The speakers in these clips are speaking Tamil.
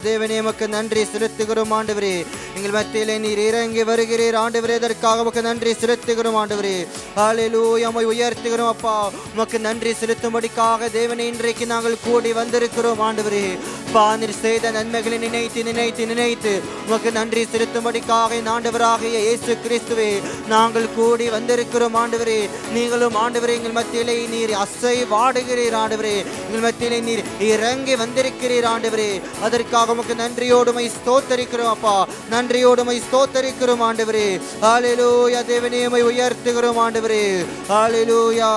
தேவனே உமக்கு நன்றி செலுத்துகிறோம் ஆண்டவரே. எங்கள் மத்தியிலே நீர் இறங்கி வருகிறீர் ஆண்டவரே. இதற்காக உமக்கு நன்றி செலுத்துகிறோம் ஆண்டவரே. ஹல்லேலூயா, உம்மை உயர்த்துகிறோம் அப்பா. உமக்கு நன்றி செலுத்தும்படிக்காக தேவனே இன்றைக்கு நாங்கள் கூடி வந்திருக்கிறோம் ஆண்டவரே. நீர் செய்த நன்மைகளை நினைத்து நினைத்து நினைத்து உமக்கு நன்றி செலுத்தும்படிக்காக ஆண்டவராகிய இயேசு கிறிஸ்துவே நாங்கள் கூடி வந்திருக்கிறோம் ஆண்டவரே. நீங்களும் ஆண்டவரே எங்கள் மத்தியிலே நீர் அசைவாடுகிறீர் ஆண்டவரே. எங்கள் மத்தியிலே நீர் இறங்கி வந்திருக்கிறீர் ஆண்டவரே. அதற்காக உமக்கு நன்றியோடுமை ஸ்தோத்தரிக்கிறோம் அப்பா. நன்றியோடுமை ஸ்தோத்தரிக்கிறோம் ஆண்டவரே. ஹல்லேலூயா, தேவனே உம்மை உயர்த்துகிறோம் ஆண்டவரே. ஹல்லேலூயா.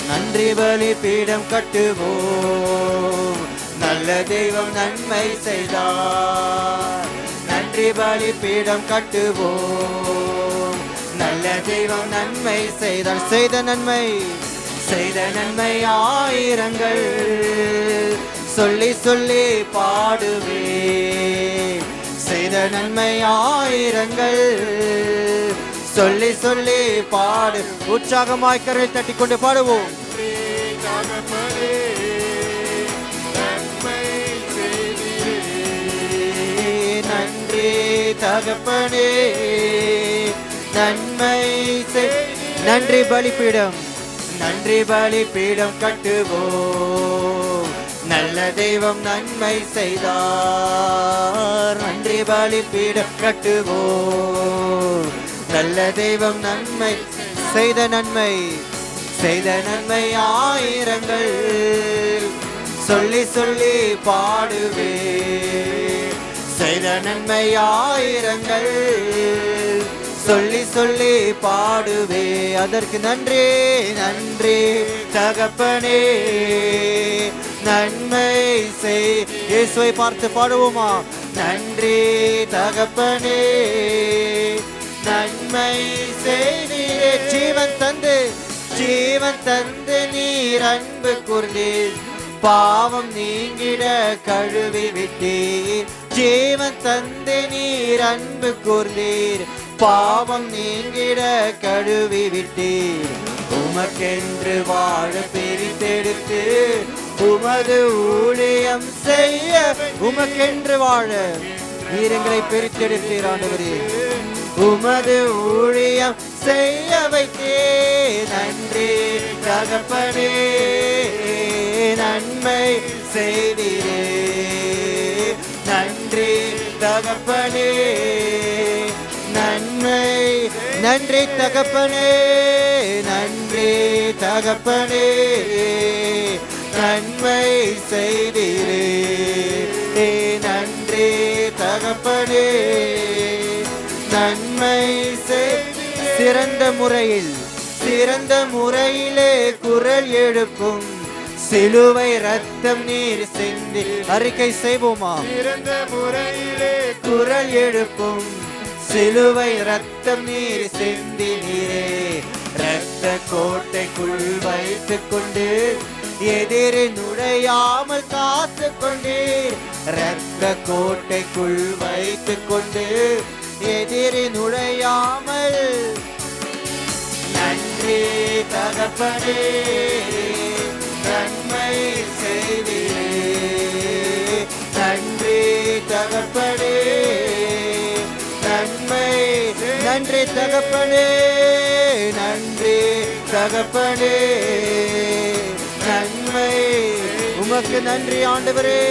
நன்றி பலி பீடம் கட்டுவோம், நல்ல தெய்வம் நன்மை செய்தார். நன்றி பலி பீடம் கட்டுவோம், நல்ல தெய்வம் நன்மை செய்தார். செய்த நன்மை ஆயிரங்கள் சொல்லி சொல்லி பாடுவேன். செய்த நன்மை ஆயிரங்கள் சொல்லி சொல்லி பாடு. உற்சாகமாய் கரை தட்டி கொண்டு பாடுவோம். நன்றி தகப்பனே நன்மை நன்றி பலிபீடம், நன்றி பலிபீடம் கட்டுவோம், நல்ல தெய்வம் நன்மை செய்தார். நன்றி பலிபீடம் கட்டுவோம், நல்ல தெய்வம் நன்மை செய்த நன்மை ஆயிரங்கள் சொல்லி சொல்லி பாடுவே. செய்த நன்மை ஆயிரங்கள் சொல்லி சொல்லி பாடுவே. அதற்கு நன்றி நன்றி தகப்பனே நன்மை செய். இயேசுவை பார்த்து பாடுவோமா? நன்றி தகப்பனே நன்மை செய்தீரே. ஜீவன் தந்து நீர் அன்பு கூர்ந்தீர், பாவம் நீங்கிட கழுவி விட்டீர். ஜீவன் தந்து நீர் அன்பு கூர்ந்தீர், பாவம் நீங்கிட கழுவி விட்டீர். உமக்கென்று வாழ பிரித்தெடுத்து உமது ஊழியம் செய்ய. உமக்கென்று வாழ நீரங்களை பிரித்தெடுத்தீர் ஆண்டவரே. உமது ஊழியம் செய்ய வைத்தே. நன்றி தகப்பனே நன்மை செய்தீரே. நன்றி தகப்பனே நன்மை. நன்றி தகப்பனே நன்றி தகப்பனே நன்மை செய்தீரே. நன்றி தகப்பனே நன்மை சிறந்த முறையிலே குரல் எழுப்பும் சிலுவை ரத்தம் நீர் சிந்தி. அறிக்கை செய்வோமா? சிறந்த முறையிலே குரல் எழுப்பும் சிலுவை ரத்தம் நீர் சிந்தி நீரே. இரத்த கோட்டைக்குள் வைத்துக் கொண்டு எதிரி நுழையாமல் காத்து கொண்டீர். இரத்த கோட்டைக்குள் வைத்துக் கொண்டு எதிரி நுழையாமல். நன்றி தகப்பனே நன்மை செய்தீரே. நன்றி தகப்பனே நன்மை. நன்றி தகப்பனே நன்றி தகப்பனே நன்மை. உமக்கு நன்றி ஆண்டவரே.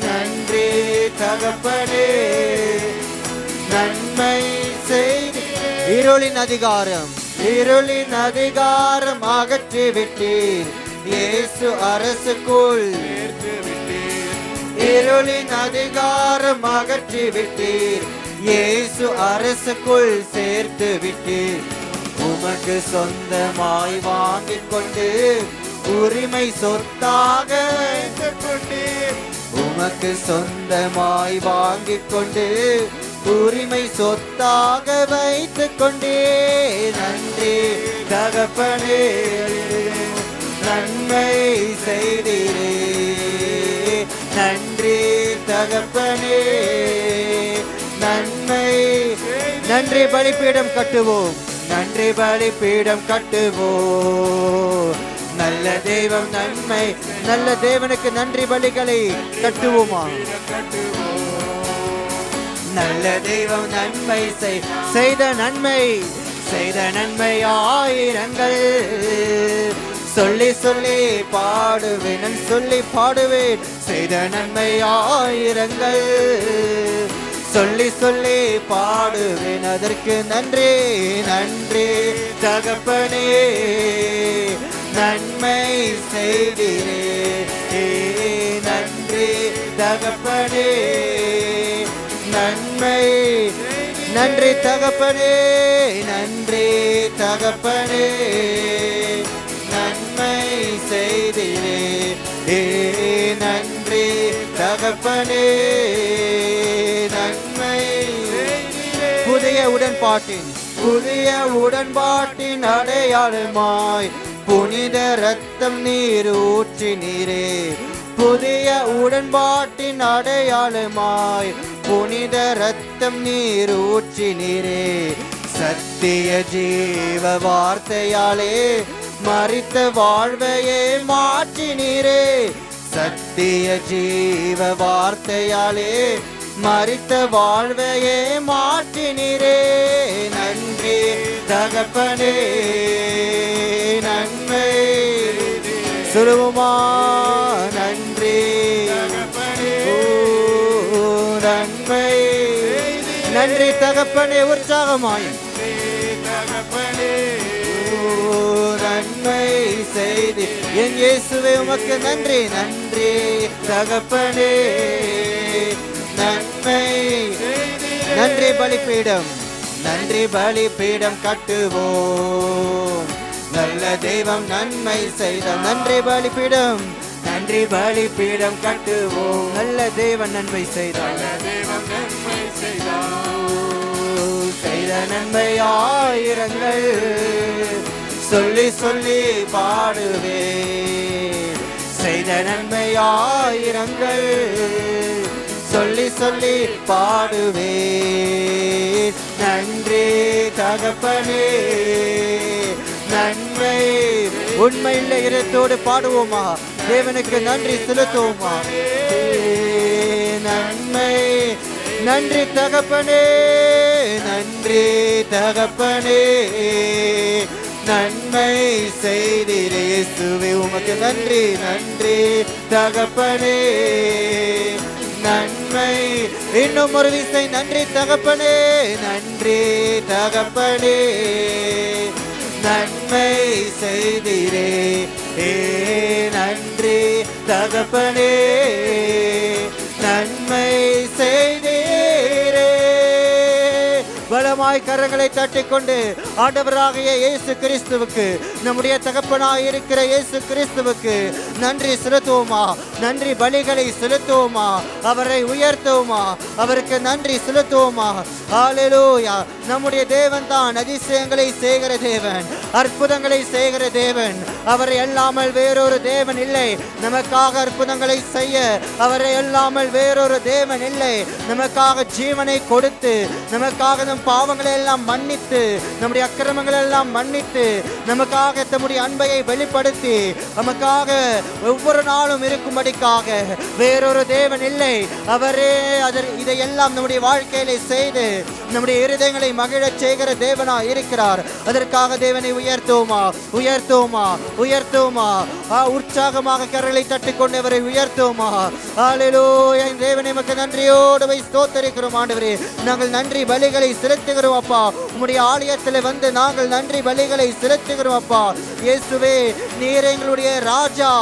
நன்றி தகப்பனே நன்மை செய்தி. இருளின் அதிகாரம் அகற்றி விட்டீர். இயேசு அரசுக்குள் இருளின் அதிகாரம் அகற்றி விட்டீர். இயேசு அரசுக்குள் சேர்த்து விட்டீர். உமக்கு சொந்தமாய் வாங்கிக் கொண்டு உரிமை சொத்தாக வைத்துக் கொண்டீர். உமக்கு சொந்தமாய் வாங்கிக் கொண்டு உரிமை சொத்தாக வைத்துக் கொண்டே. நன்றி தகப்பனே நன்மை செய்தீரே. நன்றி தகப்பனே நன்மை. நன்றி பலிபீடம் கட்டுவோம், நன்றி பலிபீடம் கட்டுவோம், நல்ல தெய்வம் நன்மை. நல்ல தேவனுக்கு நன்றி பலிகளை கட்டுவோமா? நல்ல தெய்வம் நன்மை செய்த நன்மை ஆயிரங்கள். சொல்லி சொல்லி பாடுவேன், சொல்லி பாடுவேன். செய்த நன்மை ஆயிரங்கள். சொல்லி சொல்லி பாடுவேன், அதற்கு நன்றி நன்றி தகப்பனே. நன்மை செய்தீரே, நன்றி தகப்பனே. நன்மை நன்றி தகப்பனே, நன்றி தகப்பனே. நன்மை செய்தீரே, நன்றி தகப்பனே. நன்மை புதிய உடன்பாட்டின் அடையாளமாய் புனித ரத்தம் நீர் ஊற்றினீரே. புதிய உடன்பாட்டின் அடையாளமாய் புனித ரத்தம் நீர் ஊற்றினீரே. சத்திய ஜீவ வார்த்தையாலே மரித்த வாழ்வையே மாற்றினீரே. சத்திய ஜீவ வார்த்தையாலே மரித்த வாழ்வையே மாற்றினீரே. நன்றி தகப்பனே, நன்மை சொல்லுவோமா? நன்றி நன்மை நன்றி தகப்பனே. உற்சாகமாய் நன்மை செய்தி என் இயேசுவே உமக்கு நன்றி நன்றி தகப்பனே. நன்மை நன்றி பலிபீடம் கட்டுவோம். நல்ல தெய்வம் நன்மை செய்த நன்றி பலிபீடம் கட்டுவோம். நல்ல தேவன் நன்மை செய்தார், செய்த நன்மை ஆயிரங்கள். சொல்லி சொல்லி பாடுவே, செய்த நன்மை ஆயிரங்கள். சொல்லி சொல்லி பாடுவே, நன்றி தகப்பனே. நன்மை உண்மை இல்லை இதயத்தோடு பாடுவோமா? தேவனுக்கு நன்றி செலுத்துவோமா? நன்மை நன்றி தகப்பனே, நன்றி தகப்பனே. நன்மை செய்தீரே இயேசுவே உமக்கு நன்றி நன்றி தகப்பனே. நன்மை இன்னும் ஒரு விசை நன்றி தகப்பனே, நன்றி தகப்பனே. நன்மை செய்தீரே, நன்றி தகப்பனே. நன்மை செய்தீரே. பலமாய் கரங்களை தட்டிக்கொண்டு ஆண்டவராகிய இயேசு கிறிஸ்துவுக்கு, நம்முடைய தகப்பனாய் இருக்கிற இயேசு கிறிஸ்துவுக்கு நன்றி செலுத்துவோமா? நன்றி பலிகளை செலுத்துவோமா? அவரை உயர்த்துவோமா? அவருக்கு நன்றி செலுத்துவோமா? ஹல்லேலூயா. நம்முடைய தேவன் தான் அதிசயங்களை செய்கிற தேவன், அற்புதங்களை செய்கிற தேவன். அவரை அல்லாமல் வேறொரு தேவன் இல்லை. நமக்காக அற்புதங்களை செய்ய அவரை அல்லாமல் வேறொரு தேவன் இல்லை. நமக்காக ஜீவனை கொடுத்து, நமக்காக நம் பாவங்களை எல்லாம் மன்னித்து, நம்முடைய அக்கிரமங்களை எல்லாம் மன்னித்து, நமக்காக தம்முடைய அன்பையை வெளிப்படுத்தி, நமக்காக ஒவ்வொரு நாளும் இருக்கும்படிக்காக வேறொரு தேவன் இல்லை. அவரே இதையெல்லாம் நம்முடைய வாழ்க்கையிலே செய்து நம்முடைய இருதயங்களை மகிழச் செய்கிற தேவனா இருக்கிறார். அதற்காக தேவனை உயர்த்துவோமா? உற்சாகமாக கரங்களை தட்டிக்கொண்டு அவரை உயர்த்துவோமா? ஹல்லேலூயா. தேவனை நமக்கு நன்றியோடு ஸ்தோத்திரிக்கிறோம் ஆண்டவரே. நாங்கள் நன்றி பலிகளை செலுத்துகிறோம் அப்பா. உம்முடைய ஆலயத்தில் வந்து நாங்கள் நன்றி பலிகளை செலுத்துகிறோம் அப்பா. இயேசுவே, நீர் எங்களுடைய ராஜா,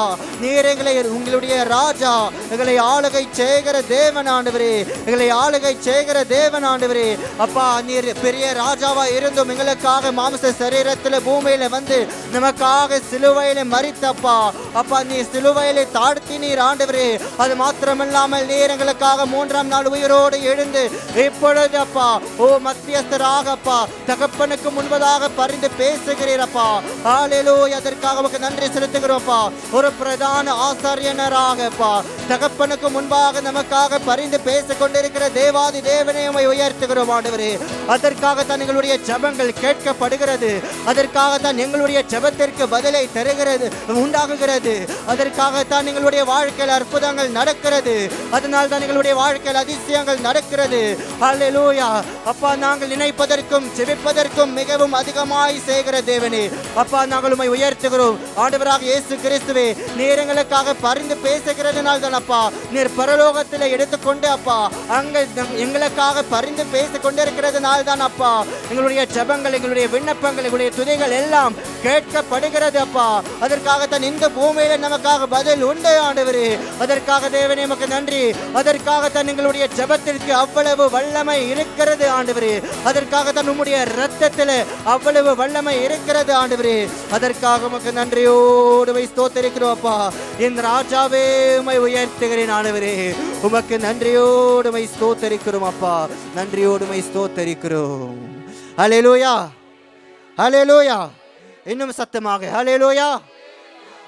நீர் உங்களுடைய ராஜா. எங்களை ஆளுகை செய்கிற தேவன் ஆண்டவரே, எங்களை ஆளுகை செய்கிற தேவன் ஆண்டவரே. அப்பா, நீர் பெரிய ராஜாவா இருந்தும் எங்களுக்காக மாம்ச சரீரத்தில் பூமியில வந்து நமக்காக சிலுவையில மரித்தப்பா. அப்பா, நீ சிலுவையில தாழ்த்தி நீர் ஆண்டவரே. அது மாத்திரமில்லாமல் நீர் எங்களுக்காக 3ஆம் நாள் உயிரோடு எழுந்து இப்பொழுது அப்பா மத்தியஸ்தராக அப்பா தகப்பனுக்கு முன்பதாக பரிந்து பேசுகிறீரப்பா. ஹல்லேலூயா. அதற்காக உமக்கு நன்றி செலுத்துகிறோம்ப்பா. ஒரு பிரதான ஆசாரியனராக அப்பா தகப்பனுக்கு முன்பாக நமக்காக பரிந்து பேசிக் கொண்டிருக்கிற தேவாதி தேவனை உம்மை உயர்த்துகிறோம் ஆண்டவரே. அதற்காகத்தான் எங்களுடைய ஜெபங்கள் கேட்கப்படுகிறது. அதற்காகத்தான் எங்களுடைய ஜெபத்திற்கு பதிலை தருகிறது உண்டாகுகிறது. அதற்காகத்தான் எங்களுடைய வாழ்க்கையில் அற்புதங்கள் நடக்கிறது. அதனால் தான் எங்களுடைய வாழ்க்கையில் அதிசயங்கள் நடக்கிறது. ஹல்லேலூயா. அப்பா, நாங்கள் நினைப்பதற்கும் ஜெபிப்பதற்கும் மிகவும் அதிகமாய் செய்கிற தேவனே, அப்பா நாங்கள் உம்மை உயர்த்துகிறோம். ஆண்டவராக இயேசு கிறிஸ்துவே, நீர் எங்களுக்காக பரிந்து பேசுகிறதுனால் தான் அப்பா நீர் பரலோகத்தில் எடுத்துக்கொண்டு அப்பா அங்கே எங்களுக்காக பரிந்து பேசிக் கொண்டிருக்கிறதுனால் தான் அப்பா எங்களுடைய ஜெபங்கள், எங்களுடைய விண்ணப்பங்கள், எங்களுடைய துதிகள் எல்லாம் கேட்கப்படுகிறது அப்பா. அதற்காகத்தான் இந்த பூமியில நமக்காக பதில் உண்டு ஆண்டவரே. அதற்காக தேவனே நமக்கு நன்றி. அதற்காகத்தான் எங்களுடைய ஜெபத்திற்கு அவ்வளவு வல்லமை இருக்கிறது ஆண்டவரே. அதற்காகத்தான் உம்முடைய இரத்தத்தில் அவ்வளவு வல்லமை இருக்கிறது ஆண்டவரே. அதற்காக உமக்கு நன்றியோடு ஸ்தோத்திரிக்கிறோம் அப்பா. என் ராஜாவே உம்மை உயர்த்துகிறேன் ஆண்டவரே. உமக்கு நன்றியோடு ஸ்தோத்திரிக்கிறோம் அப்பா. நன்றியோடு ஸ்தோத்திரிக்கிறோம். ஹல்லேலூயா, ஹல்லேலூயா. இன்னும் சத்தமாக ஹல்லேலூயா.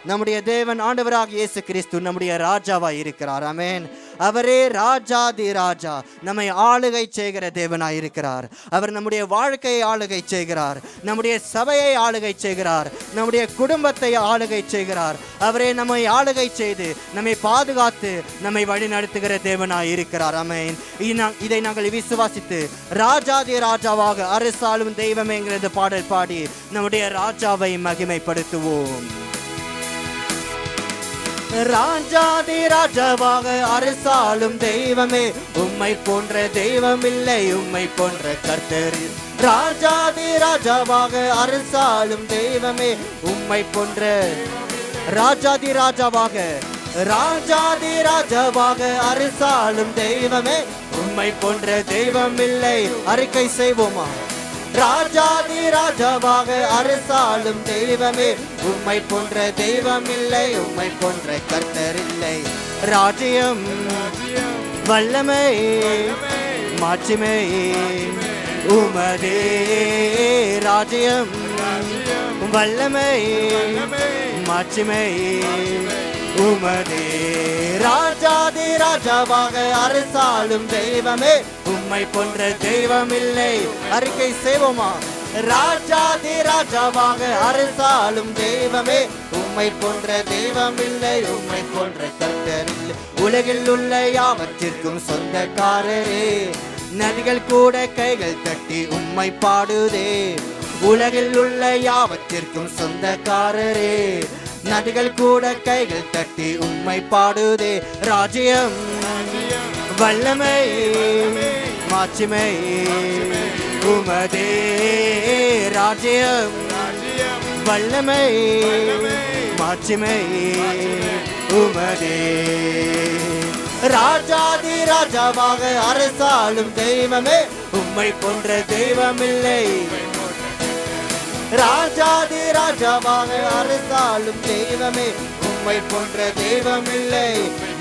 நம்முடைய தேவன் ஆண்டவராக இயேசு கிறிஸ்து நம்முடைய ராஜாவாய் இருக்கிறார். ஆமென். அவரே ராஜாதி ராஜா, நம்மை ஆளுகை செய்கிற தேவனாய் இருக்கிறார். அவர் நம்முடைய வாழ்க்கையை ஆளுகை செய்கிறார், நம்முடைய சபையை ஆளுகை செய்கிறார், நம்முடைய குடும்பத்தை ஆளுகை செய்கிறார். அவரே நம்மை ஆளுகை செய்து நம்மை பாதுகாத்து நம்மை வழி நடத்துகிற தேவனாய் இருக்கிறார். ஆமென். இதை நாங்கள் விசுவாசித்து ராஜாதி ராஜாவாக அரசாளும் தெய்வம் என்கிறது பாடல் பாடி நம்முடைய ராஜாவை மகிமைப்படுத்துவோம். ராஜாதி ராஜாவாக அரசாளும் தெய்வமே, உம்மை போன்ற தெய்வம் இல்லை, உம்மை போன்ற கர்த்தர். ராஜாதி ராஜாவாக அரசாளும் தெய்வமே, உம்மை போன்ற ராஜாதி ராஜாவாக ராஜாதி ராஜாவாக அரசாளும் தெய்வமே, உம்மை போன்ற தெய்வம் இல்லை. அறிக்கை செய்வோமா? ராஜாதி ராஜாவாக அரசாளும் தெய்வமே, உம்மை போன்ற தெய்வம் இல்லை, உம்மை போன்ற கர்த்தர் இல்லை. ராஜ்யம் வல்லமை மாட்சிமை உமதே. ராஜ்யம் வல்லமை மாட்சிமை உமதே. ராஜாதி ராஜாவாக அரசாளும் தெய்வமே, உம்மை போன்ற தெய்வம் இல்லை. அறிக்கை செய்வோமா? ராஜாதி ராஜாவாக அரசாளும் தெய்வமே, உம்மை போன்ற தெய்வம் இல்லை, உம்மை போன்ற கர்த்தர் இல்லை. உலகில் உள்ள யாவற்றிற்கும் சொந்தக்காரரே, நதிகள் கூட கைகள் தட்டி உம்மை பாடுதே. உலகில் உள்ள யாவற்றிற்கும் சொந்தக்காரரே, நதிகள் கூட கைகள் தட்டி உம்மை பாடுதே. ராஜ்யம் வல்லமை மாட்சிமை உமதே. ராஜ்யம் வல்லமை மாட்சிமை உமதே. ராஜாதி ராஜாவாக அரசாளும் தெய்வமே, உம்மை போன்ற தெய்வம் இல்லை. ராஜாதி ராஜாவாக அரசாளும் தெய்வமே, உம்மை போன்ற தெய்வம் இல்லை.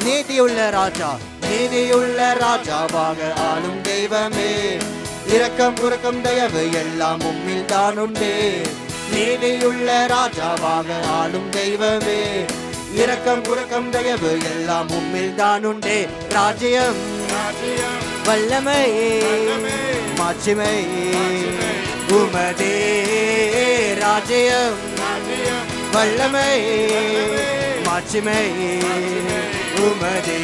நீதியுள்ள ராஜா, நீதியுள்ள ராஜாவாக ஆளும் தெய்வமே, இரக்கம் உறக்கம் தயவு எல்லாம் உம்மில் தான் உண்டே. நீதியுள்ள ராஜாவாக ஆளும் தெய்வமே, இரக்கம் உறக்கம் தயவு எல்லாம் உம்மில் தான் உண்டே. ராஜ்யம் வல்லமை மாட்சிமை உமதே. ராஜ்யம் வல்லமை மாட்சிமை உமதே.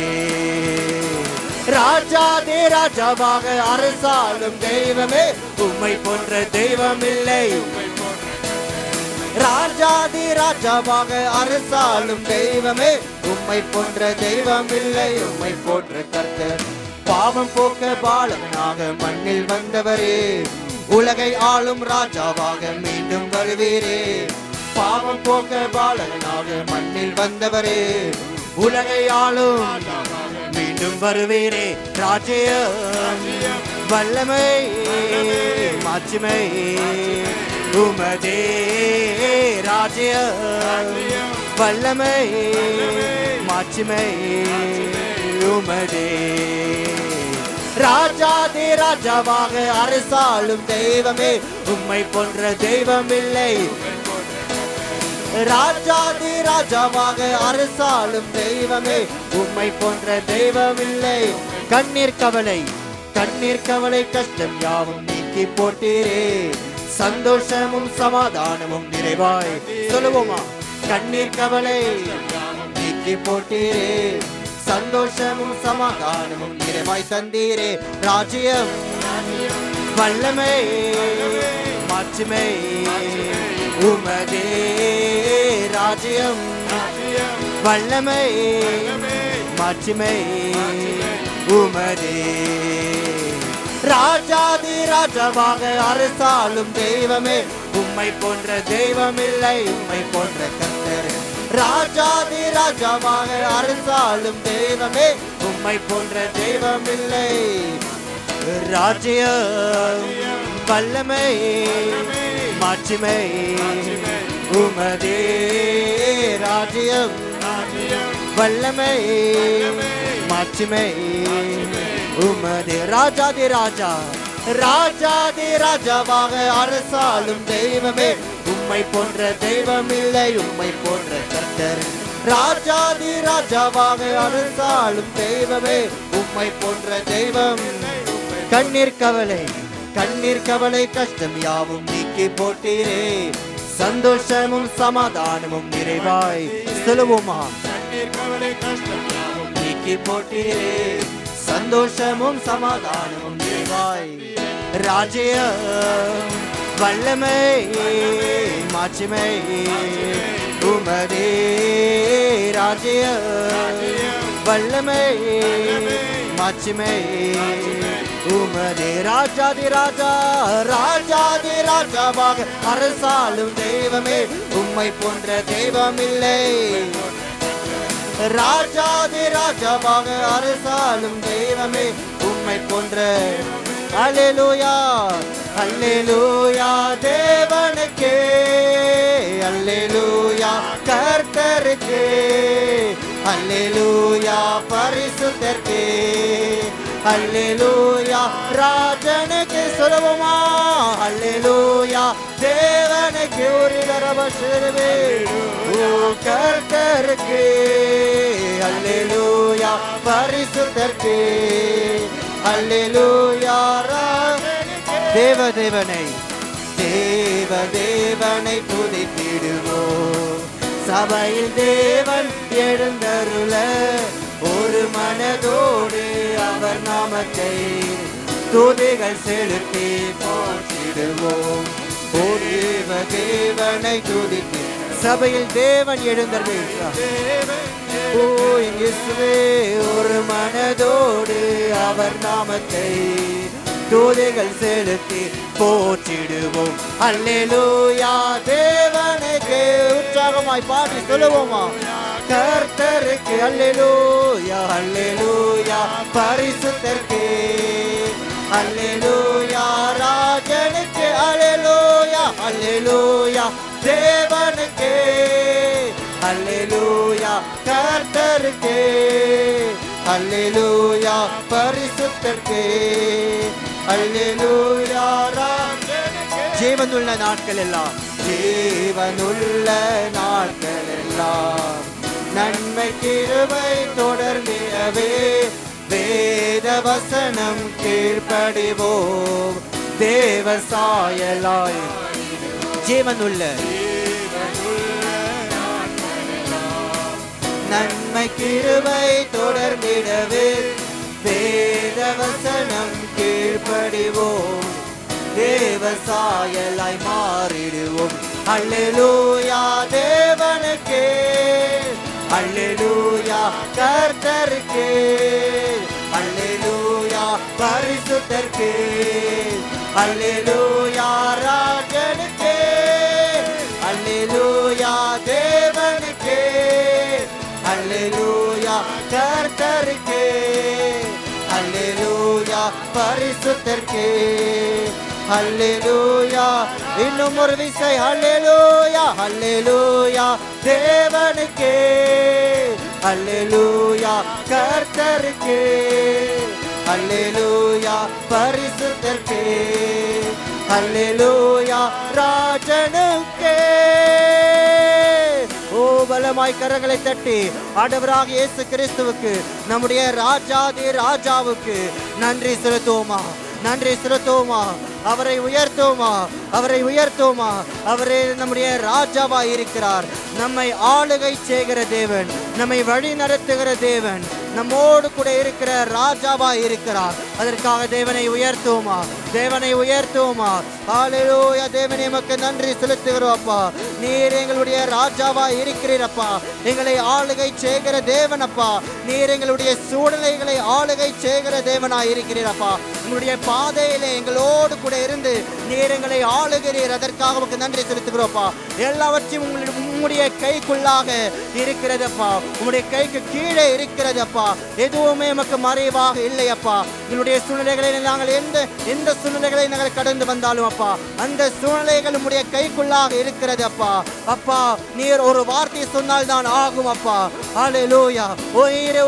ராஜாதி ராஜாவாக அரசாளும் தெய்வமே, உம்மை போன்ற தெய்வம் இல்லை. ராஜாதி ராஜாவாக அரசாளும் தெய்வமே, உம்மை போன்ற தெய்வம் இல்லை, உம்மை போன்ற கர்த்தர். பாவம் போக்க பாலகனாக மண்ணில் வந்தவரே, உலகை ஆளும் ராஜாவாக மீண்டும் வருவீரே. பாவம் போக்க பாலகனாக மண்ணில் வந்தவரே, உலகை ஆளும் மீண்டும் வருவீரே. ராஜ்யம் வல்லமை மாட்சிமை உமதே. ராஜ்யம் வல்லமை மாட்சிமை உமதே. ராஜாதி ராஜாவாக அரசாளும் தெய்வமே, உம்மை போன்ற தெய்வம் இல்லை. ராஜாதி ராஜாவாக அரசாளும் தெய்வமே, உம்மை போன்ற தெய்வம் இல்லை. கண்ணீர் கவலை கஷ்டம் யாவும் நீக்கி போட்டீரே, சந்தோஷமும் சமாதானமும் நிறைவாய். சொல்லுவோமா? கண்ணீர் கவலை நீக்கி போட்டீரே, சந்தோஷமும் சமாதானமும் நிறைவாய் தந்தீரே. ராஜ்யம் வல்லமை மாட்சிமை உமதே, ராஜ்யம் வல்லமை மாட்சிமை உமதே. ராஜாதி ராஜாவாக அரசாளும் தெய்வமே, உம்மை போன்ற தெய்வம் இல்லை, உம்மை போன்ற கர்த்தர். ராஜாதி ராஜாவாக அரசாளும் தெய்வமே, உம்மை போன்ற தெய்வம் இல்லை. ராஜ்யம் வல்லமை மாட்சிமை உமதே, ராஜ்யம் வல்லமை மாட்சிமை உமதே. ராஜாதி ராஜாவாக அரசாளும் தெய்வமே, உம்மை போன்ற தெய்வம் இல்லை, உம்மை போன்ற கர்த்தர். ராஜாதி ராஜாவாக அரசாளும் தெய்வமே, உம்மை போன்ற தெய்வம். கண்ணீர் கவலை கஷ்டம் யாவும் நீக்கி போட்டீரே, சந்தோஷமும் சமாதானமும் நிறைவாய். சொல்லுவோமா? கண்ணீர் கவலை கஷ்டம் யாவும் நீக்கி போட்டீரே, சந்தோஷமும் சமாதானமும் நிறைவாய். ராஜ்யம் வல்லமை மாட்சிமை உமதே, ராஜ்யம் வல்லமை மாட்சிமை உமதே. ராஜாதி ராஜாவாக அரசாளும் தெய்வமே, உம்மை போன்ற தெய்வம் இல்லை. ராஜாதி ராஜாவாக அரசாளும் தெய்வமே, உம்மை போன்ற. அல்லேலூயா அல்லேலூயா தேவனுக்கே, அல்லேலூயா கர்த்தருக்கே, அல்லேலூயா பரிசுத்தருக்கே, அல்லேலூயா ராஜனுக்கு. சொல்லுவோமா? அல்லேலூயா தேவனுக்கு ஒரு தரவசரவே கர்த்தருக்கே, அல்லேலூயா பரிசுத்தருக்கே, அல்லேலூயா தேவனை துதித்திடுவோம். சபையில் தேவன் எழுந்தருள ஒரு மனதோடு அவர் நாமத்தை துதிகள் செலுத்தி போற்றிடுவோம். ஒரு தேவனை துதித்து சபையில் தேவன் எழுந்தருளார். ஓ இயேசுவே, ஒரு மனதோடு அவர் நாமத்தை துதிகள் செலுத்தி போற்றிடுவோம். அல்லேலூயா தேவனுக்கு. உற்சாகமாய் பாடி சொல்லுவோமா? கர்த்தருக்கு அல்லேலூயா, அல்லேலூயா பரிசுத்தருக்கே, அல்லேலூயா ராஜனுக்கு, அல்லேலூயா அல்லேலூயா தேவனுக்கே, அல்லேலூயா கர்த்தருக்கே, அல்லேலூயா பரிசுத்தருக்கே, அல்லேலூயா ராஜனுக்கே. ஜீவனுள்ள நாட்கள் எல்லாம் நன்மை கிருபை தொடர்ந்திடவே, வேத வசனம் கீழ்ப்படிவோம். தேவ சாயலாய் ஜீவனுள்ள நன்மை கிருபை தொடர்ந்திடவே, வேத வசனம் கீழ்ப்படிவோம். தேவ சாயலாய் மாறிடுவோம். அல்லேலூயா தேவனுக்கே, அல்லேலூயா கர்த்தருக்கே, அல்லேலூயா பரிசுத்தருக்கே, அல்லேலூயா ராஜனுக்கே, அல்லேலூயா தேவனுக்கே, அல்லேலூயா கர்த்தருக்கே, அல்லேலூயா பரிசுத்தருக்கே, அல்லேலூயா. இன்னும் ஒரு விசை அல்லேலூயா, அல்லேலூயா தேவனுக்கே, அல்லேலூயா கர்த்தருக்கே, அல்லேலூயா பரிசுத்தருக்கே, அல்லேலூயா ராஜனுக்கே. பலமாய் கரங்களை தட்டி ஆண்டவராக இயேசு கிறிஸ்துவுக்கு, நம்முடைய ராஜாதி ராஜாவுக்கு நன்றி செலுத்துவோமா, நன்றி செலுத்துவோமா, அவரை உயர்த்துவோமா, அவரை உயர்த்துவோமா. அவரே நம்முடைய ராஜாவா இருக்கிறார். நம்மை ஆளுகை செய்கிற தேவன், நம்மை வழி நடத்துகிற தேவன், நம்மோடு கூட இருக்கிற ராஜாவா இருக்கிறார். அதற்காக தேவனை உயர்த்துவோமா, தேவனை உயர்த்துவோமா. ஹல்லேலூயா. தேவனே உமக்கு நன்றி செலுத்துகிறோம் அப்பா. நீர் எங்களுடைய ராஜாவா இருக்கிறீரப்பா, எங்களை ஆளுகை செய்கிற தேவன் அப்பா. நீர் எங்களுடைய சூழ்நிலைகளை ஆளுகை செய்கிற தேவனா இருக்கிறீரப்பா. உங்களுடைய பாதையிலே எங்களோடு கூட இருந்து நீர் எங்களை ஆளுகிறீர். அதற்காக உமக்கு நன்றி செலுத்துகிறோம்ப்பா. எல்லாவற்றையும் உங்களுடைய கைக்குள்ளாக இருக்கிறதப்பா, உங்களுடைய கைக்கு கீழே இருக்கிறதப்பா. எதுவுமே நமக்கு மறைவாக இல்லையப்பா. எங்களுடைய சூழ்நிலைகளை நாங்கள் எந்த சூழ்நிலைகளை நாங்கள் கடந்து வந்தாலும் அப்பா, அந்த சூழ்நிலைகள் உங்களுடைய கைக்குள்ளாக இருக்கிறது அப்பா. அப்பா நீர் ஒரு வார்த்தை சொன்னால் தான் ஆகும் அப்பா. ஹல்லேலூயா.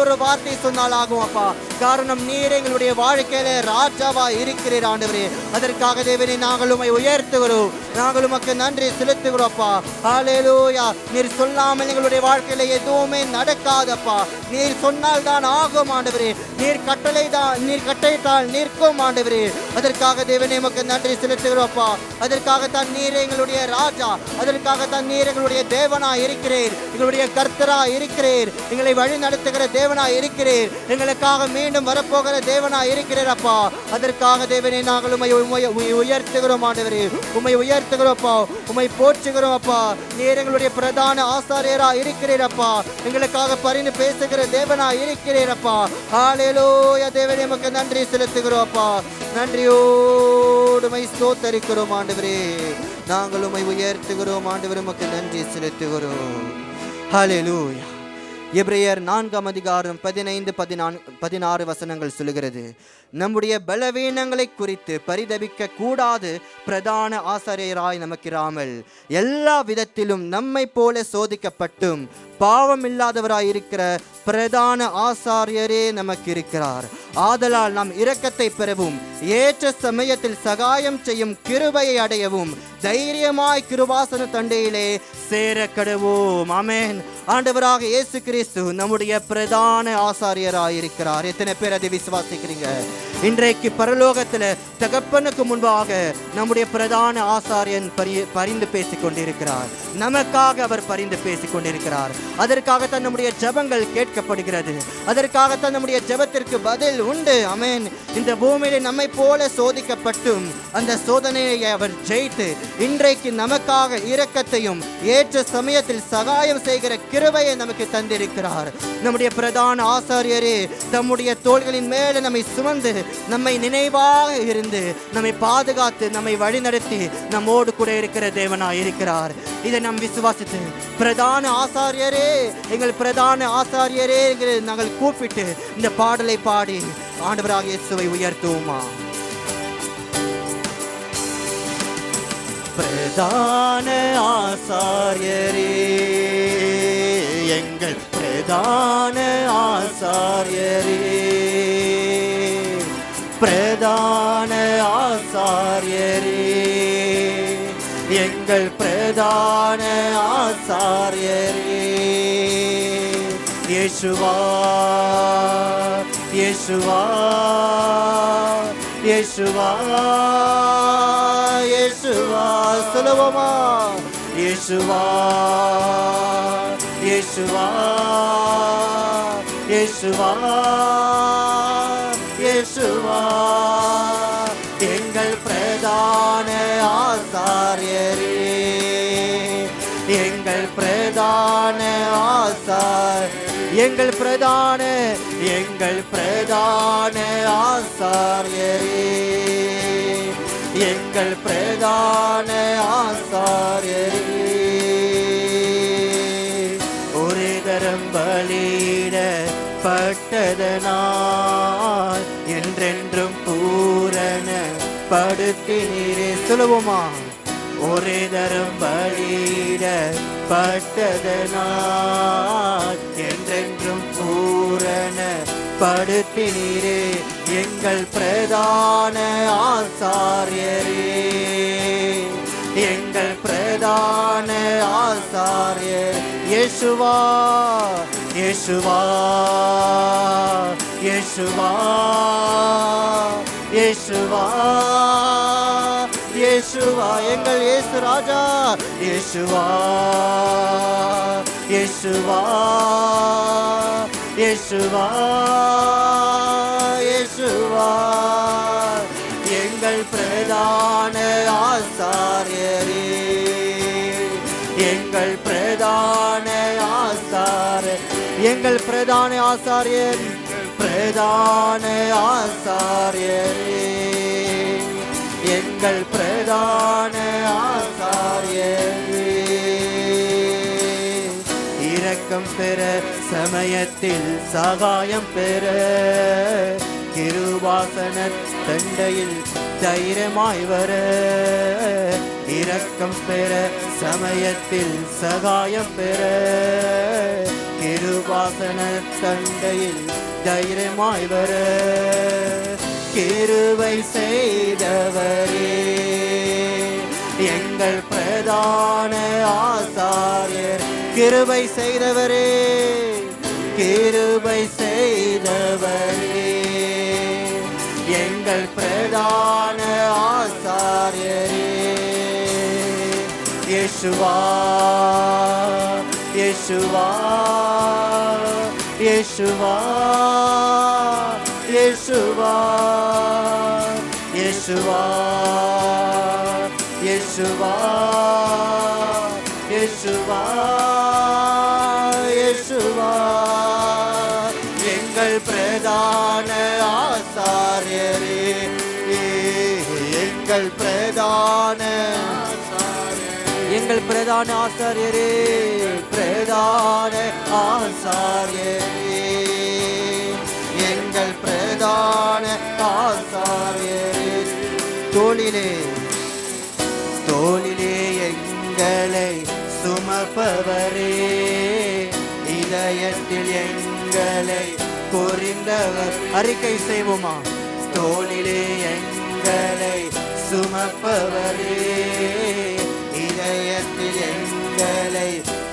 ஒரு வார்த்தை சொன்னால் ஆகும் அப்பா. காரணம் நீர் எங்களுடைய வாழ்க்கையில ராஜாவா இருக்கிறீர் ஆண்டவரே. அதற்காக தேவனே நாங்கள் உம்மை உயர்த்துகிறோம், நாங்கள் உமக்கு நன்றி செலுத்துகிறோம் அப்பா. ஹல்லேலூயா. நீர் சொல்லாமல் எங்களுடைய வாழ்க்கையில எதுவுமே நடக்காதப்பா. நீர் சொன்னால் தான் ஆகும் ஆண்டவரே. நீர் கட்டளையிட்டால் நிற்கும் ஆண்டவரே. அதற்காக தேவனே உமக்கு நன்றி செலுத்துகிறோம் அப்பா. அதற்காகத்தான் நீர் எங்களுடைய ராஜா, அதற்காகத்தான் நீர் எங்களுடைய தேவனா இருக்கிறீர், எங்களுடைய கர்த்தரா இருக்கிறீர், எங்களை வழி நடத்துகிற தேவனா இருக்கிறீர், எங்களுக்காக மீண்டும் வரப்போகிற தேவனா இருக்கிறீர் அப்பா. அதற்காக தேவனே நாங்கள் உம்மை உயர்த்துகிறோம் ஆண்டவரே. உம்மை உயர்த்துகிறோம் அப்பா, உம்மை போற்றுகிறோம் அப்பா. நீர் எங்களுடைய பிரதான ஆசாரியரா இருக்கிறீர் அப்பா, எங்களுக்காக பரிந்து பேசுகிற தேவனா இருக்கிறீர் அப்பா. ஹல்லேலூயா. தேவனே உமக்கு நன்றி செலுத்துகிறோம் அப்பா. நன்றியோடு உம்மை ஸ்தோத்தரிக்கிறோம் ஆண்டவரே. நாங்கள் உம்மை உயர்த்துகிறோம் ஆண்டவரே. உமக்கு நன்றி செலுத்துகிறோம். ஹல்லேலூயா. எபிரேயர் 4 அதிகாரம் 15-16 வசனங்கள் சொல்லுகிறது, நம்முடைய பலவீனங்களை குறித்து பரிதபிக்க கூடாது. பிரதான ஆசாரியராய் நமக்கிராமல் எல்லா விதத்திலும் நம்மை போல சோதிக்கப்பட்டும் பாவம் இல்லாதவராய் இருக்கிற பிரதான ஆசாரியரே நமக்கு இருக்கிறார். ஆதலால் நாம் இரக்கத்தை பெறவும் ஏற்ற சமயத்தில் சகாயம் செய்யும் கிருபையை அடையவும் தைரியமாய் கிருபாசன தண்டையிலே சேர கடவோம். ஆமென். ஆண்டவராக இயேசு கிறிஸ்து நம்முடைய பிரதான ஆசாரியராய் இருக்கிறார். எத்தனை பேர் அதை விசுவாசிக்கிறீங்க? இன்றைக்கு பரலோகத்துல தகப்பனுக்கு முன்பாக நம்முடைய பிரதான ஆசாரியன் பரிந்து பேசிக் கொண்டிருக்கிறார். நமக்காக அவர் பரிந்து பேசிக் கொண்டிருக்கிறார். அதற்காகத்தான் நம்முடைய ஜெபங்கள் கேட்கப்படுகிறது. அதற்காகத்தான் நம்முடைய ஜெபத்திற்கு பதில் உண்டு. ஆமென். இந்த பூமியிலே நம்மை போல சோதிக்கப்பட்டும் அந்த சோதனையை அவர் ஜெயித்து இன்றைக்கு நமக்காக இரக்கத்தையும் ஏற்ற சமயத்தில் சகாயம் செய்கிற கிருபையை நமக்கு தந்திருக்கிறார். நம்முடைய பிரதான ஆசாரியரே தம்முடைய தோள்களின் மேல நம்மை சுமந்து நம்மை நினைவாக இருந்து நம்மை பாதுகாத்து நம்மை வழிநடத்தி நம்மோடு கூட இருக்கிற தேவனாய் இருக்கிறார். இதை நாம் விசுவாசித்து பிரதான ஆசாரியரே, எங்கள் பிரதான ஆசாரியரே நாங்கள் கூப்பிட்டு இந்த பாடலை பாடி ஆண்டவராக இயேசுவை உயர்த்துவோமா. பிரதான ஆசாரியரே, எங்கள் பிரதான ஆசாரியரே, பிரதான ஆசாரியரே, எங்கள் பிரதான ஆசாரியரே. இயேசுவா இயேசுவா இயேசுவா இயேசுவா சொல்லுவோமா. இயேசுவா இயேசுவா இயேசுவா இயேசுவா எங்கள் பிரதான ஆசாரியரே, எங்கள் பிரதான எங்கள் பிரதான ஆசாரியரே, எங்கள் பிரதான ஆசாரியரே. ஒரு தரம் பலியிடப்பட்டதனால் என்றென்றும் பூரண படுத்தினீரே. சொல்லுவோமா. ஒரு தரம் பலியிடப்பட்டதனால் என்றென்றும் பூரண படுத்தினீரே. எங்கள் பிரதான ஆசாரியரே, எங்கள் பிரதான ஆசாரியர் இயேசுவா இயேசுவா இயேசுவா இயேசுவா இயேசுவா எங்கள் இயேசு ராஜா இயேசுவா இயேசுவா இயேசுவா இயேசுவா எங்கள் பிரதான ஆசாரியரே எங்கள் பிரதான ஆசாரியர் எங்கள் பிரதான ஆசாரியர் பிரதான ஆசாரியரே எங்கள் பிரதான ஆசாரியரே இரக்கம் பெற சமயத்தில் சகாயம் பெற கிருபாசன தண்டையில் தைரியமாய் வர இரக்கம் பெற சமயத்தில் சகாயம் பெற கிருபாசன தண்டையில் தைரியமாய் வர கிருபை செய்தவரே எங்கள் பிரதான ஆசாரியர் கிருபை செய்தவரே கிருபை செய்தவரே எங்கள் பிரதான ஆசாரியரே இயேசுவா இயேசுவா இயேசுவா இயேசுவா இயேசுவா இயேசுவா இயேசுவா இயேசுவா எங்கள் பிரதான ஆசாரியரே எங்கள் பிரதான ஆசாரியரே பிரதான ஆசாரியரே எங்கள் பிரதான ஆசாரியரே தோளிலே எங்களை சுமப்பவரே இதயத்தில் எங்களை புரிந்தவர் அறிக்கை செய்வோமா தோளிலே எங்களை சுமப்பவரே இதயத்தில் எங்களை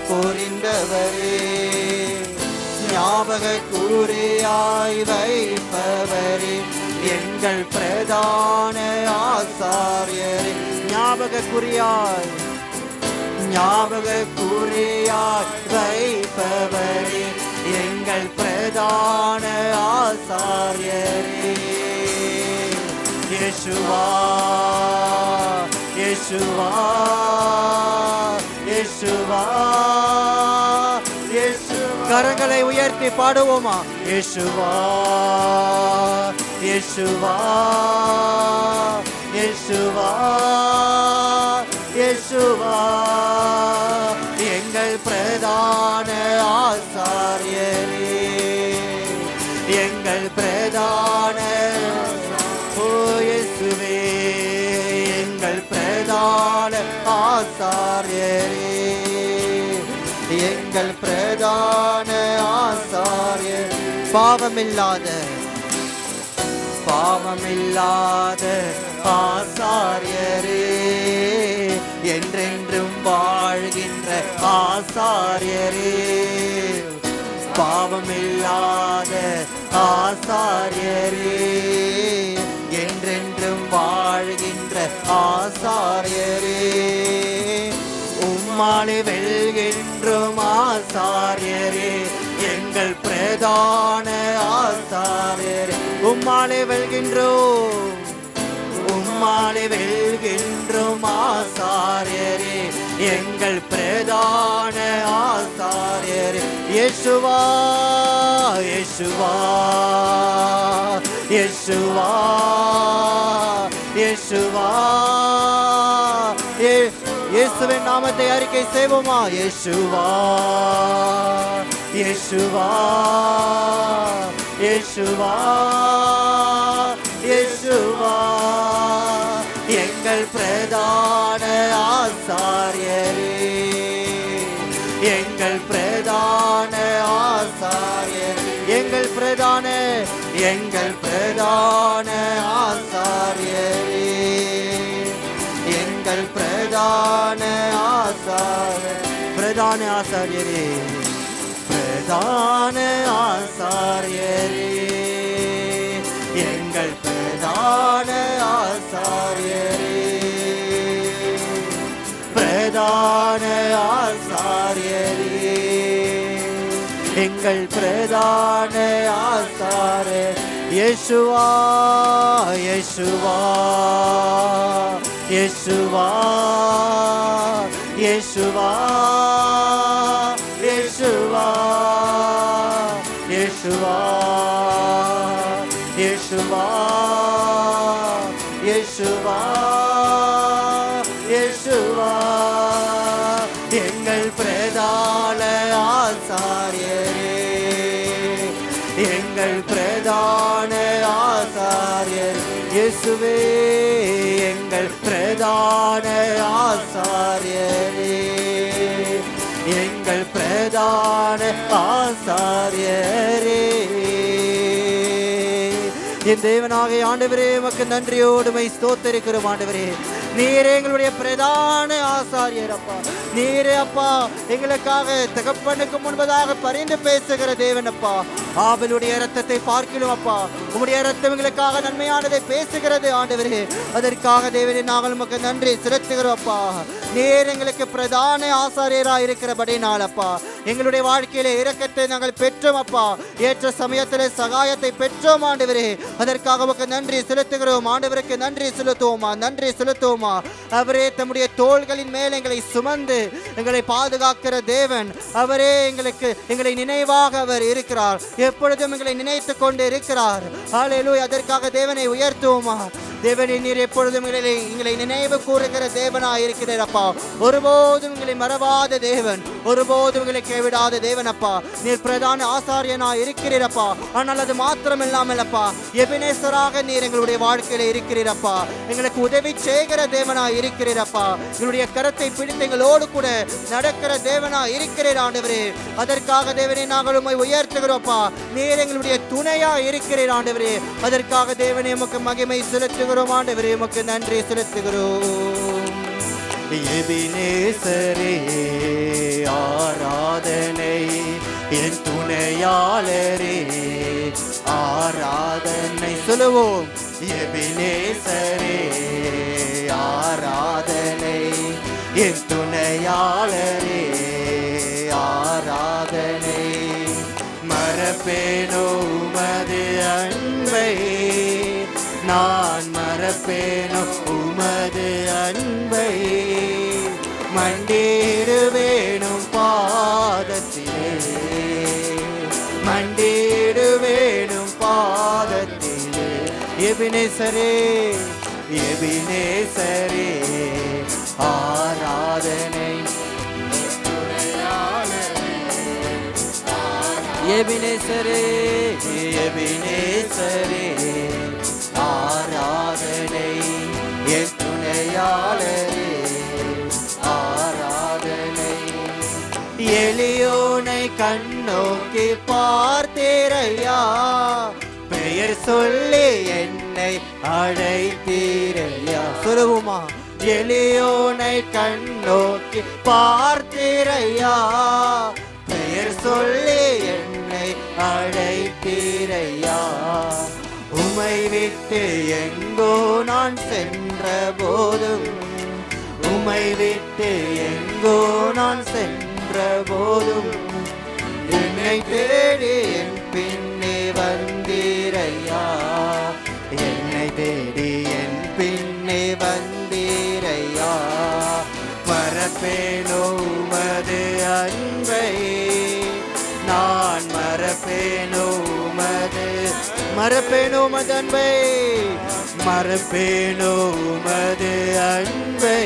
புரிந்தவரே ஞாபக கூறியாய் வைப்பவரே எங்கள் பிரதான ஆசாரியரே ஞாபக குறியாய் வைப்பவரே எங்கள் பிரதான ஆசாரியரே இயேசுவா இயேசுவா இயேசுவா கரங்களை உயர்த்தி பாடுவோமா இயேசுவா இயேசுவா இயேசுவா இயேசுவா எங்கள் பிரதான ஆசாரியரே எங்கள் பிரதான ஓ இயேசுவே எங்கள் பிரதான ஆசாரியரே எங்கள் பிரதான ஆசாரியர் பாவமில்லாத ஆசாரியரே என்றென்றும் வாழ்கின்ற ஆசாரியரே பாவமில்லாத ஆசாரியரே என்றென்றும் வாழ்கின்ற ஆசாரியரே உம்மாலே வெல்கின்றோம் ஆசாரியரே எங்கள் பிரதான ஆசாரியரே உம்மாலே வெல்கின்றோம் ஆசாரியரே எங்கள் பிரதான ஆசாரியரே இயேசுவா இயேசுவா இயேசுவா இயேசுவா இயேசுவின் நாமத்தை அறிக்கை செய்வோமா இயேசுவா இயேசுவா இயேசுவா இயேசுவா எங்கள் பிரதான ஆசாரியரே எங்கள் பிரதான ஆசாரியர் எங்கள் பிரதான ஆசாரியரே எங்கள் பிரதான பிரதான ஆசாரியரே, பிரதான ஆசாரியரே, எங்கள் பிரதான ஆசாரியரே, பிரதான ஆசாரியரே, எங்கள் பிரதான ஆசாரியர் இயேசுவா, இயேசுவா, இயேசுவா, இயேசுவா, இயேசுவா, இயேசுவா, இயேசுவா, இயேசுவா, இயேசுவா, எங்கள் பிரதான ஆசாரியரே, எங்கள் பிரதான ஆசாரியர் இயேசுவே, எங்கள் பிரதான ஆசாரியரே, எங்கள் பிரதான ஆசாரியரே. என் தேவனாகிய ஆண்டவரே, உமக்கு நன்றியோடு மை ஸ்தோத்திரிக்கிறோம். ஆண்டவரே, நீரே எங்களுடைய பிரதான ஆசாரியர் அப்பா. நீரே அப்பா எங்களுக்காக தகப்பனுக்கு முன்பதாக பரிந்து பேசுகிற தேவன் அப்பா. ஆபேலுடைய இரத்தத்தை பார்க்கிறோம் அப்பா. உம்முடைய இரத்தம் எங்களுக்காக நன்மையானதை பேசுகிறது ஆண்டவரே. அதற்காக தேவனே நாங்கள் உமக்கு நன்றி செலுத்துகிறோம் அப்பா. நீர் எங்களுக்கு பிரதான ஆசாரியராக இருக்கிறபடினால் அப்பா எங்களுடைய வாழ்க்கையில இரக்கத்தை நாங்கள் பெற்றோம் அப்பா. ஏற்ற சமயத்தில் சகாயத்தை பெற்றோம் ஆண்டவரே. அதற்காக உமக்கு நன்றி செலுத்துகிறோம். ஆண்டவருக்கு நன்றி செலுத்துவோமா, நன்றி செலுத்துவோமா. அவரே தம்முடைய தோள்களின் மேல் எங்களை சுமந்து எங்களை பாதுகாக்கிற தேவன். அவரே எங்களை நினைவாக அவர் இருக்கிறார். எப்பொழுதும் எங்களை நினைத்து கொண்டு இருக்கிறார். ஹல்லேலூயா. அதற்காக தேவனை உயர்த்துவோமா. தேவனே, நீர் எப்பொழுதும் எங்களை நினைவு கூறுகிற தேவனாக இருக்கிறார் அப்பா. ஒருபோதும் எங்களை மறவாத தேவன், ஒருபோதும் எங்களை கைவிடாத தேவன் அப்பா. நீர் பிரதான ஆசாரியனாக இருக்கிறீரப்பா. ஆனால் அது மாத்திரம் இல்லாமல் அப்பா, எபினேசராக நீர் எங்களுடைய வாழ்க்கையில இருக்கிறீரப்பா. எங்களுக்கு உதவி செய்கிற தேவனாக இருக்கிறீரப்பா. எங்களுடைய கரத்தை பிடித்து எங்களோடு கூட நடக்கிற தேவனாக இருக்கிறீர் ஆண்டவரே. அதற்காக தேவனே நாங்கள் உம்மை உயர்த்துகிறோம்ப்பா. நீர் எங்களுடைய துணையா இருக்கிறீர் ஆண்டவரே. அதற்காக தேவனே உமக்கு மகிமை செலுத்துகிறோம் ஆண்டவரே. உமக்கு நன்றி செலுத்துகிறோம். எபினேசரே ஆராதனை, என் துணையாளரே ஆராதனை சொல்லுவோம். எபினேசரே ஆராதனை, என் துணையாளரே ஆராதனை. மறப்பேனோ உமது அன்பை, நான் மறப்பேனோ உமது அன்பை. மண்டிடுவேணும் பாதத்திலே, மண்டிடுவேணும் பாதத்திலே. எபினேசரே, எபினேசரே ஆராதனை. எபினேசரே, எபினேசரே ஆராதனை, என் துணையாளரே ஆராதனை. எளியோனை கண்ணோக்கி பார்த்தேரையா, பெயர் சொல்லி என்னை அழைத்தீரையா. சொல்லுவோமா. எளியோனை கண்ணோக்கி பார்த்தேரையா, பெயர் சொல்லி என்னை அழைத்தீரையா. உமை விட்டு எங்கோ நான் சென்ற போதும், உமை விட்டு எங்கோ நான் சென்ற போதும், என்னை தேடி என் பின்னே வந்தீரையா. என்னை தேடி என் பின்னே வந்தீரையா. மறப்பேனோ உமது அன்பை, நான் மறப்பேனோ உமது, மறப்பேனோ உமது அன்பை, மறப்பேனோ உமது அன்பை.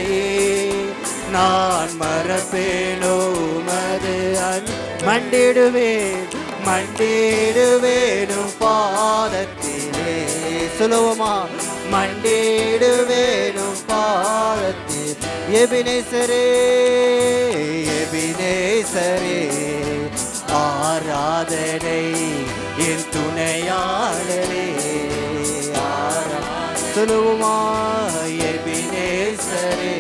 நான் மறப்பேனோ உமது மண்டிடுவேன், மண்டிடுவேனும் பாதத்திலே. சொல்லுவோமா. மண்டிடுவேனும் பாதத்தில். எபினேசரே, எபினேசரே ஆராதனை, என் துணையாளரே ஆராதனை. சொல்லுவோமா. எபினேசரே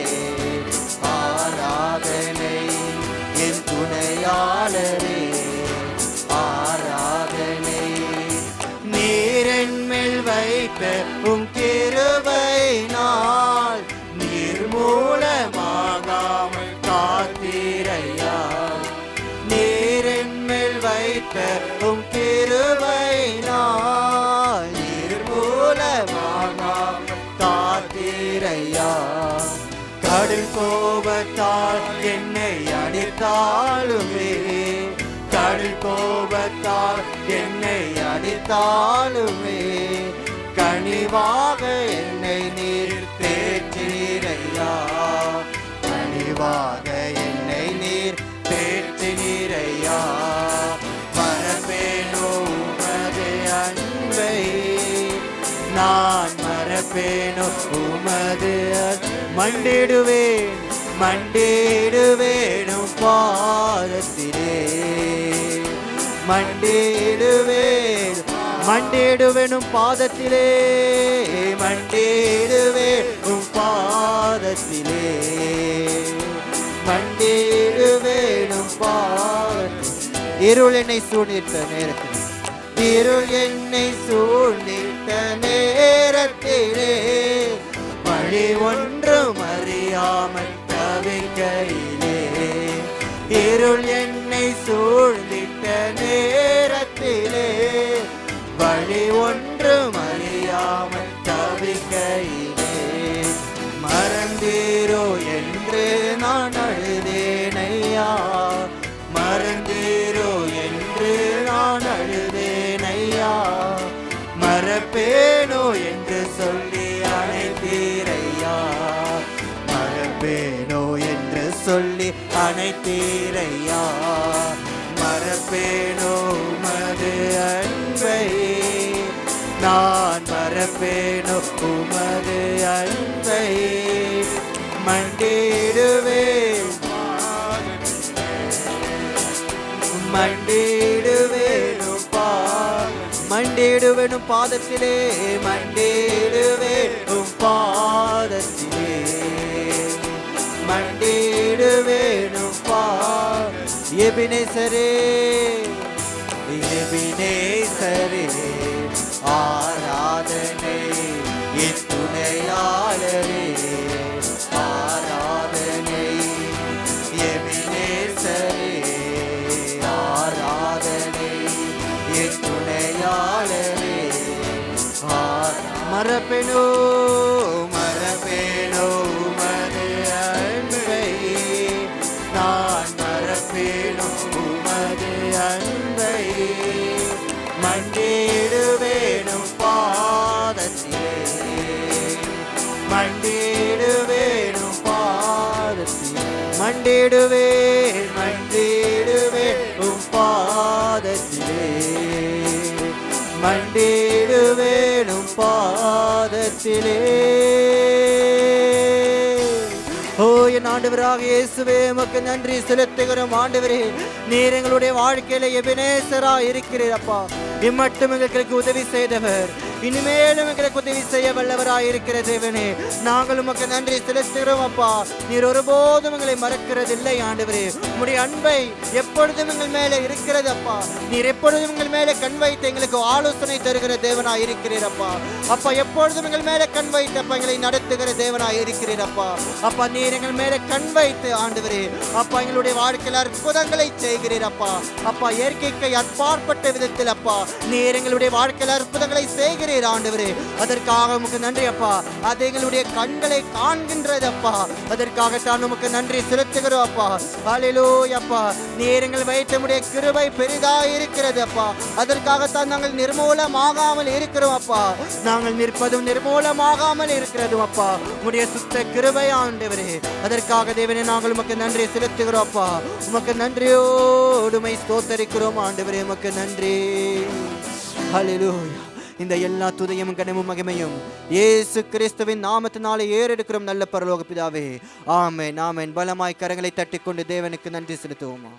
வைத்த உம் கிருபையினால் நிர்மூலமாக காத்தீரையா. கடும் கோபத்தால் என்னை அடித்தாலுமே, கடும் கோபத்தால் என்னை அடித்தாலுமே, கனிவாக என்னை நீர் தேற்றினீரையா. கனிவாக என்னை நீர் தேற்றினீரையா. மறப்பேனோ உமது அன்பை, நான் மறப்பேனோ உமது மண்டிடுவேன் மண்டிடுவேனும் பாதத்திலே, மண்டிடுவேன் மண்டிடுவேனும் பாதத்திலே, மண்டிடுவேனும் பாதத்திலே, மண்டிடுவேனும் பாதத்திலே. இருள் என்னை சூழ்நிட்ட நேரத்தில், இருள் என்னை சூழ்நிட்ட நேரத்திலே, வழி ஒன்றும் அறியாமல் தவிக்கையிலே, இருள் என்னை சூழ்ந்திட்ட நேரத்திலே, வழி ஒன்றும் அறியாமல் தவிக்கையிலே, மறந்தீரோ என்று நான் அழுதேனையா. மறந்தீரோ என்று நான் அழுதேனையா. மறப்பேனோ என்று சொல்லி அழைத்தீரையா. மறப்பேனோ என்று சொல்லி அழைத்தீரையா. மறப்பேனோ உமது அன்பை, நான் மறப்பேனோ உமது அன்பை. மண்டிடுவேன் மண்டிடுவேனும் மண்டிடுவேனும் பாதத்திலே, மண்டிடுவேனும் பாதத்திலே, மண்டிடுவேனும் எபினேசரே, எபினேசரே ஆராதனை, என் துணையாளரே ஆராதனை. எபினேசரே ஆராதனை, என் துணையாளரே. மறப்பேனோ மறப்பேனோ உமது அன்பை, நான் மறப்பேனோ உமது அன்பை. மண்டிடுவேனும் பாதத்திலே, மண்டிடுவேனும் பாதத்திலே, மண்டிடுவேன் மண்டிடுவேன் பாதத்திலே, மண்டிடுவேனும் பாதத்திலே. ஓ என் ஆண்டவராக இயேசுவே, உமக்கு நன்றி செலுத்துகிறோம். ஆண்டவரே, நீர் எங்களுடைய வாழ்க்கையில எபினேசரா இருக்கிறீர் அப்பா. இம்மட்டும் எங்களுக்கு உதவி செய்தவர், இனிமேலும் எங்களுக்கு உதவி செய்ய வல்லவராய் இருக்கிற தேவனே, நாங்கள் உமக்கு நன்றி செலுத்துகிறோம் அப்பா. நீர் ஒருபோதும் எங்களை மறக்கிறது இல்லை ஆண்டவரே. உம்முடைய அன்பை எப்பொழுதும் எங்கள் மேலே இருக்கிறது அப்பா. நீர் எப்பொழுதும் எங்கள் மேலே கண் வைத்து எங்களுக்கு ஆலோசனை தருகிற தேவனாய் இருக்கிறீர் அப்பா. அப்பா, எப்பொழுதும் எங்கள் மேலே கண் வைத்து அப்பா எங்களை நடத்துகிற தேவனாய் இருக்கிறீர் அப்பா. அப்பா, நீர் எங்கள் மேலே கண் வைத்து ஆண்டவரே அப்பா எங்களுடைய வாழ்க்கையில் அற்புதங்களை செய்கிறீர் அப்பா. அப்பா, இயற்கைக்கு அற்பாற்பட்ட விதத்தில் அப்பா நீர் எங்களுடைய வாழ்க்கையில் அற்புதங்களை செய்கிறீர் ஆண்டவரே. அதற்காக உமக்கு நன்றி அப்பா. அது எங்களுடைய கண்களை காண்கின்றது அப்பா. அதற்காகத்தான் உமக்கு நன்றி செலுத்துகிறோம் அப்பா. ஹல்லேலூயா அப்பா. நீர் எங்கள் வைத்தமுடைய கிருபை பெரிதாக இருக்கிறது அப்பா. அதற்காகத்தான் நாங்கள் நிர்மூலமாகாமல் இருக்கிறோம் அப்பா. நாங்கள் நிற்பதும் நிர்மூலமாகாமல் இருக்கிறதும் அப்பா உம்முடைய சுத்த கிருபை ஆண்டவரே. அதற்காக தேவனே நாங்கள் உமக்கு நன்றி செலுத்துகிறோம் அப்பா. உமக்கு நன்றியோடு உம்மை ஸ்தோத்தரிக்கிறோம் ஆண்டவரே. உமக்கு நன்றி. ஹல்லேலூயா. இந்த எல்லா துதியும் கனமும் மகிமையும் இயேசு கிறிஸ்துவின் நாமத்தினாலே ஏறெடுக்கிறோம் நல்ல பரலோக பிதாவே. ஆமென் ஆமென். பலமாய் கரங்களை தட்டிக்கொண்டு தேவனுக்கு நன்றி செலுத்துவோமா.